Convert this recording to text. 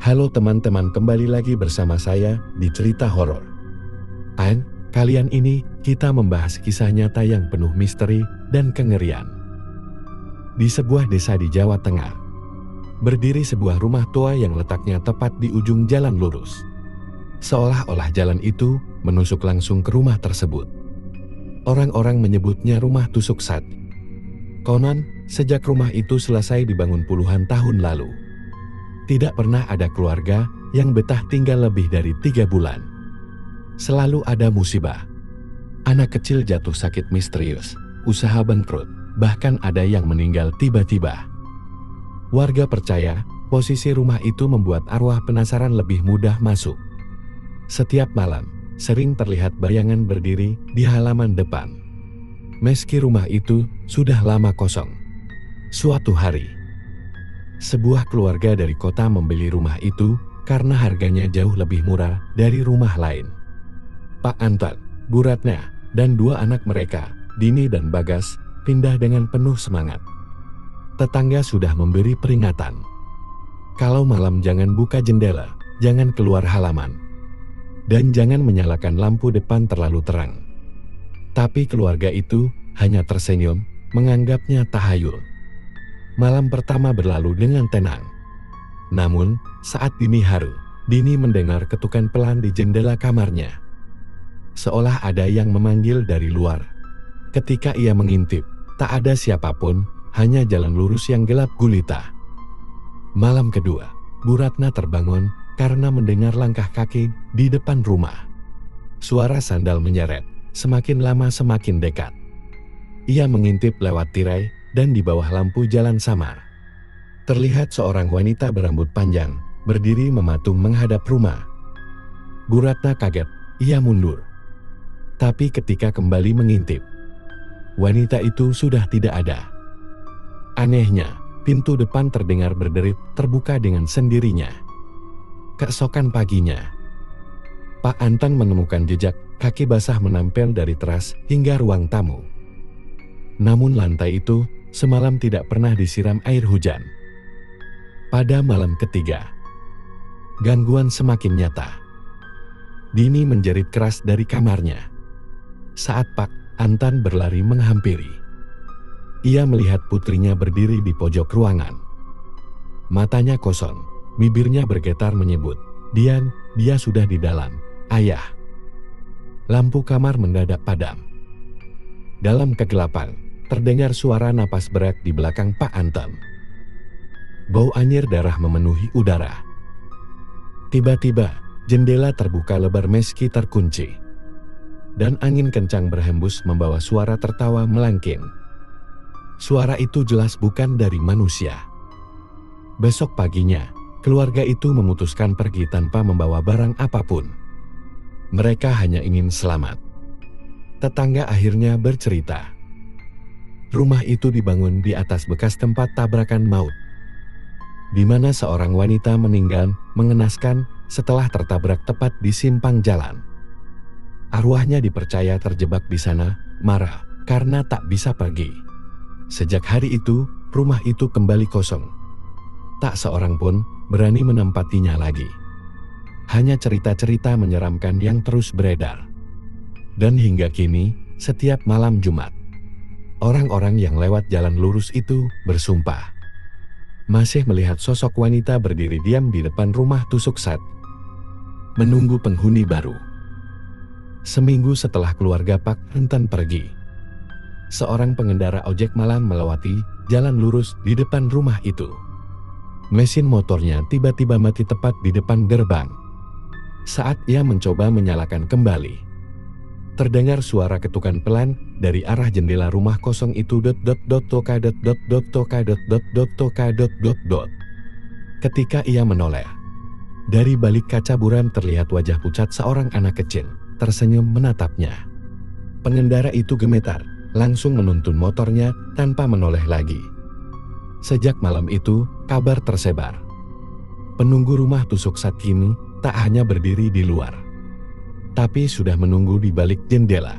Halo teman-teman, kembali lagi bersama saya di Cerita Horor. Kalian ini kita membahas kisah nyata yang penuh misteri dan kengerian. Di sebuah desa di Jawa Tengah, berdiri sebuah rumah tua yang letaknya tepat di ujung jalan lurus. Seolah-olah jalan itu menusuk langsung ke rumah tersebut. Orang-orang menyebutnya rumah tusuk sate. Konon, sejak rumah itu selesai dibangun puluhan tahun lalu, tidak pernah ada keluarga yang betah tinggal lebih dari 3 bulan. Selalu ada musibah. Anak kecil jatuh sakit misterius, usaha bangkrut, bahkan ada yang meninggal tiba-tiba. Warga percaya, posisi rumah itu membuat arwah penasaran lebih mudah masuk. Setiap malam, sering terlihat bayangan berdiri di halaman depan. Meski rumah itu sudah lama kosong. Suatu hari, sebuah keluarga dari kota membeli rumah itu karena harganya jauh lebih murah dari rumah lain. Pak Anton, Bu Ratna, dan 2 anak mereka, Dini dan Bagas, pindah dengan penuh semangat. Tetangga sudah memberi peringatan. Kalau malam jangan buka jendela, jangan keluar halaman, dan jangan menyalakan lampu depan terlalu terang. Tapi keluarga itu hanya tersenyum, menganggapnya tahayul. Malam pertama berlalu dengan tenang. Namun, saat dini hari, Dini mendengar ketukan pelan di jendela kamarnya. Seolah ada yang memanggil dari luar. Ketika ia mengintip, tak ada siapapun, hanya jalan lurus yang gelap gulita. Malam kedua, Bu Ratna terbangun karena mendengar langkah kaki di depan rumah. Suara sandal menyeret, semakin lama semakin dekat. Ia mengintip lewat tirai, dan di bawah lampu jalan samar, terlihat seorang wanita berambut panjang, berdiri mematung menghadap rumah. Bu Ratna kaget, ia mundur. Tapi ketika kembali mengintip, wanita itu sudah tidak ada. Anehnya, pintu depan terdengar berderit terbuka dengan sendirinya. Keesokan paginya, Pak Anton menemukan jejak kaki basah menempel dari teras hingga ruang tamu. Namun lantai itu semalam tidak pernah disiram air hujan. Pada malam ketiga, gangguan semakin nyata. Dini menjerit keras dari kamarnya. Saat Pak Anton berlari menghampiri, ia melihat putrinya berdiri di pojok ruangan. Matanya kosong, bibirnya bergetar menyebut, dia sudah di dalam, ayah." Lampu kamar mendadak padam. Dalam kegelapan, terdengar suara napas berat di belakang Pak Anton. Bau anyir darah memenuhi udara. Tiba-tiba, jendela terbuka lebar meski terkunci. Dan angin kencang berhembus membawa suara tertawa melangking. Suara itu jelas bukan dari manusia. Besok paginya, keluarga itu memutuskan pergi tanpa membawa barang apapun. Mereka hanya ingin selamat. Tetangga akhirnya bercerita, rumah itu dibangun di atas bekas tempat tabrakan maut, di mana seorang wanita meninggal mengenaskan setelah tertabrak tepat di simpang jalan. Arwahnya dipercaya terjebak di sana, marah karena tak bisa pergi. Sejak hari itu, rumah itu kembali kosong. Tak seorang pun berani menempatinya lagi. Hanya cerita-cerita menyeramkan yang terus beredar. Dan hingga kini, setiap malam Jumat, orang-orang yang lewat jalan lurus itu bersumpah masih melihat sosok wanita berdiri diam di depan rumah tusuk sate, menunggu penghuni baru. Seminggu setelah keluarga Pak Anton pergi, seorang pengendara ojek malam melewati jalan lurus di depan rumah itu. Mesin motornya tiba-tiba mati tepat di depan gerbang. Saat ia mencoba menyalakan kembali, terdengar suara ketukan pelan dari arah jendela rumah kosong itu. Ketika ia menoleh, dari balik kaca buram terlihat wajah pucat seorang anak kecil, tersenyum menatapnya. Pengendara itu gemetar, langsung menuntun motornya tanpa menoleh lagi. Sejak malam itu, kabar tersebar. Penunggu rumah tusuk sate kini tak hanya berdiri di luar, tapi sudah menunggu di balik jendela.